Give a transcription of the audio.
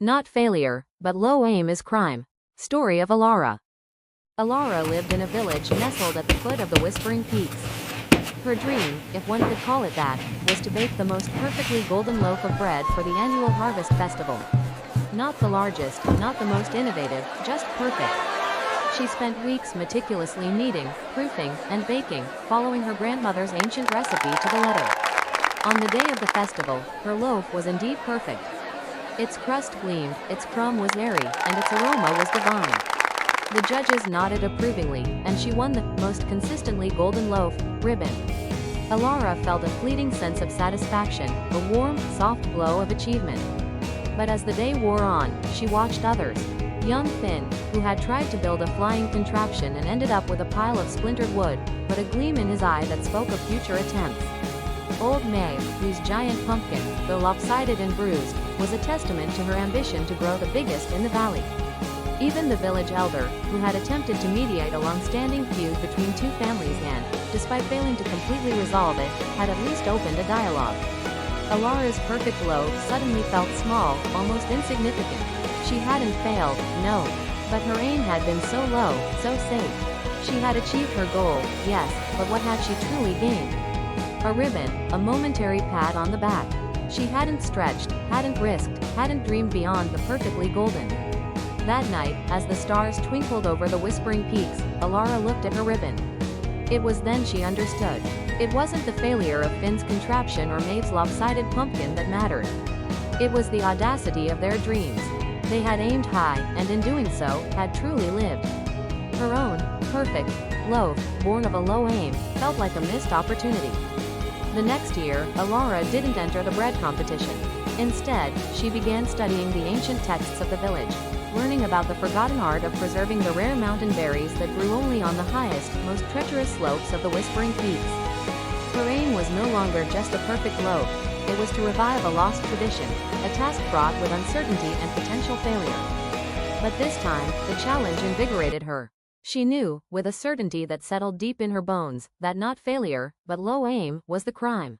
Not failure, but low aim is crime. Story of Elara. Elara lived in a village nestled at the foot of the Whispering Peaks. Her dream, if one could call it that, was to bake the most perfectly golden loaf of bread for the annual harvest festival. Not the largest, not the most innovative, just perfect. She spent weeks meticulously kneading, proofing, and baking, following her grandmother's ancient recipe to the letter. On the day of the festival, her loaf was indeed perfect. Its crust gleamed, its crumb was airy, and its aroma was divine. The judges nodded approvingly, and she won the most consistently golden loaf ribbon. Elara felt a fleeting sense of satisfaction, a warm, soft glow of achievement. But as the day wore on, she watched others. Young Finn, who had tried to build a flying contraption and ended up with a pile of splintered wood, but a gleam in his eye that spoke of future attempts. Old Maeve, whose giant pumpkin, though lopsided and bruised, was a testament to her ambition to grow the biggest in the valley. Even the village elder, who had attempted to mediate a long-standing feud between two families and, despite failing to completely resolve it, had at least opened a dialogue. Elara's perfect loaf suddenly felt small, almost insignificant. She hadn't failed, no. But her aim had been so low, so safe. She had achieved her goal, yes, but what had she truly gained? A ribbon, a momentary pat on the back. She hadn't stretched, hadn't risked, hadn't dreamed beyond the perfectly golden. That night, as the stars twinkled over the Whispering Peaks, Elara looked at her ribbon. It was then she understood. It wasn't the failure of Finn's contraption or Maeve's lopsided pumpkin that mattered. It was the audacity of their dreams. They had aimed high, and in doing so, had truly lived. Her own, perfect, loaf, born of a low aim, felt like a missed opportunity. The next year, Elara didn't enter the bread competition. Instead, she began studying the ancient texts of the village, learning about the forgotten art of preserving the rare mountain berries that grew only on the highest, most treacherous slopes of the Whispering Peaks. Her aim was no longer just a perfect loaf, it was to revive a lost tradition, a task fraught with uncertainty and potential failure. But this time, the challenge invigorated her. She knew, with a certainty that settled deep in her bones, that not failure, but low aim, was the crime.